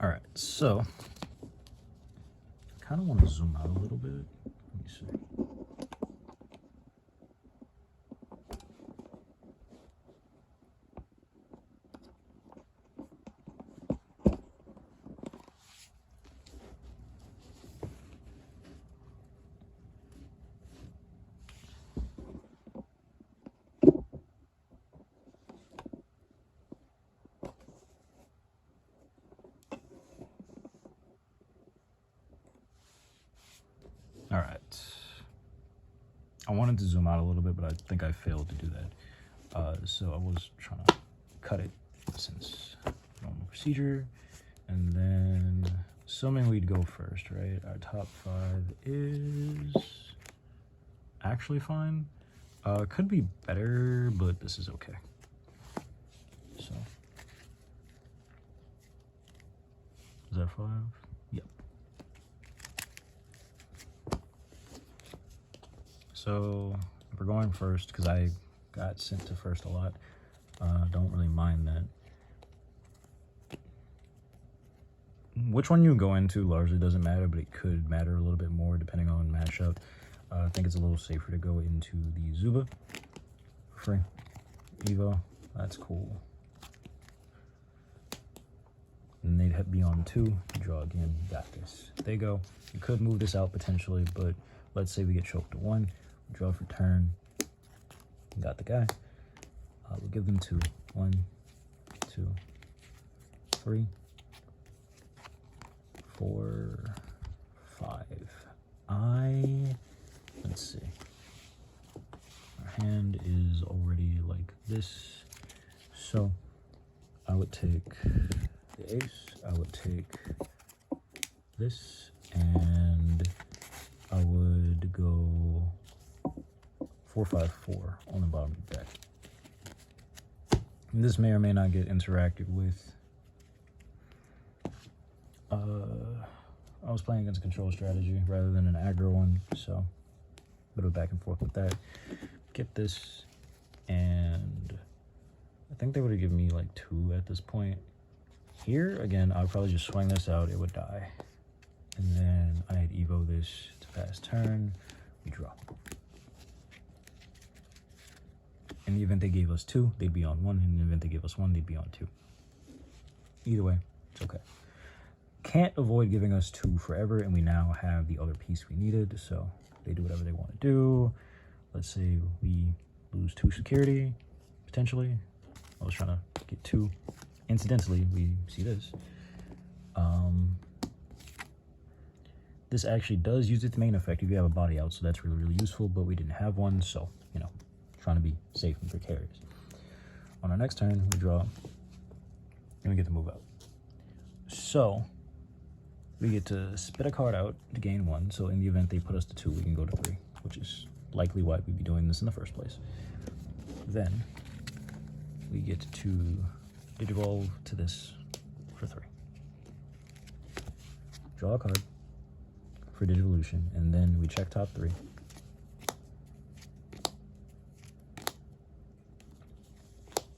All right, so I kind of want to zoom out a little bit. Let me see. All right. I wanted to zoom out a little bit, but I think I failed to do that. So I was trying to cut it since normal procedure. And then assuming we'd go first, right? Our top 5 is actually fine. Could be better, but this is okay. So is that 5? Yep. So we're going first because I got sent to first a lot. Don't really mind that. Which one you go into largely doesn't matter, but it could matter a little bit more depending on matchup. I think it's a little safer to go into the Zuba. Free. Evo. That's cool. And they'd be on 2. Draw again. Got this. They go. You could move this out potentially, but let's say we get choked to 1. Draw for turn. Got the guy. We'll give them 2. 1, 2, 3, 4, 5. Let's see. Our hand is already like this. So I would take the ace. I would take this, and I would go 4, 5, 4 on the bottom of the deck. And this may or may not get interacted with. I was playing against a control strategy rather than an aggro one, so a bit of back and forth with that. Get this, and I think they would have given me like 2 at this point. Here, again, I would probably just swing this out, it would die. And then I'd Evo this to pass turn, we draw. In the event they gave us 2, they'd be on 1. In the event they gave us 1, they'd be on 2. Either way, it's okay. Can't avoid giving us 2 forever, and we now have the other piece we needed, so they do whatever they want to do. Let's say we lose 2 security, potentially. I was trying to get 2. Incidentally, we see this. This actually does use its main effect if you have a body out, so that's really, really useful, but we didn't have one, so, you know, trying to be safe and precarious. On our next turn, we draw, and we get to move out. So we get to spit a card out to gain 1. So in the event they put us to 2, we can go to 3, which is likely why we'd be doing this in the first place. Then we get to digivolve to this for 3. Draw a card for Digivolution, and then we check top 3.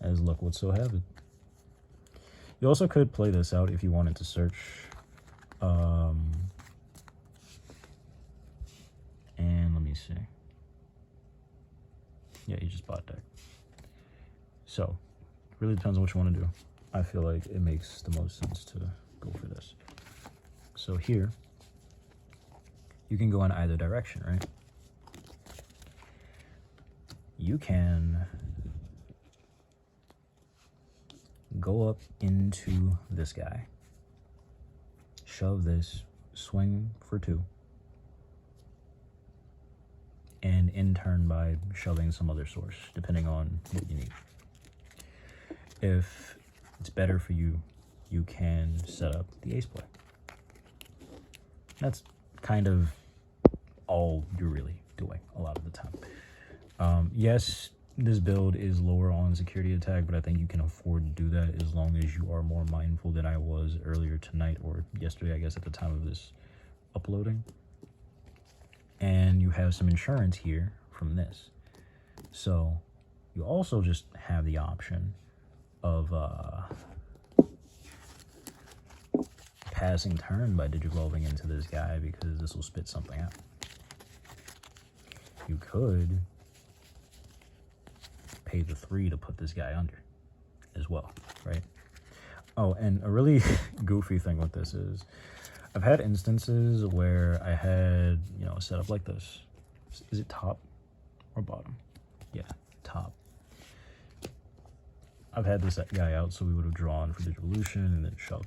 As luck would so have it. You also could play this out if you wanted to search. And let me see. Yeah, you just bought deck. So, really depends on what you want to do. I feel like it makes the most sense to go for this. So here, you can go in either direction, right? You can go up into this guy, shove this, swing for 2, and in turn by shoving some other source, depending on what you need. If it's better for you, you can set up the ace play. That's kind of all you're really doing a lot of the time. Yes, this build is lower on security attack, but I think you can afford to do that as long as you are more mindful than I was earlier tonight, or yesterday, I guess, at the time of this uploading. And you have some insurance here from this. So you also just have the option of passing turn by Digivolving into this guy because this will spit something out. You could pay the 3 to put this guy under as well, right? Oh, and a really goofy thing with this is I've had instances where I had, you know, a setup like this. Is it top or bottom? Yeah, top. I've had this guy out, so we would have drawn for Digivolution and then shoved.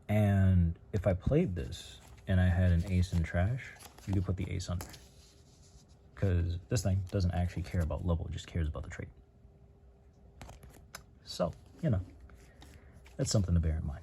And if I played this and I had an ace in trash, you could put the ace under. Because this thing doesn't actually care about level, it just cares about the trait. So, you know, that's something to bear in mind.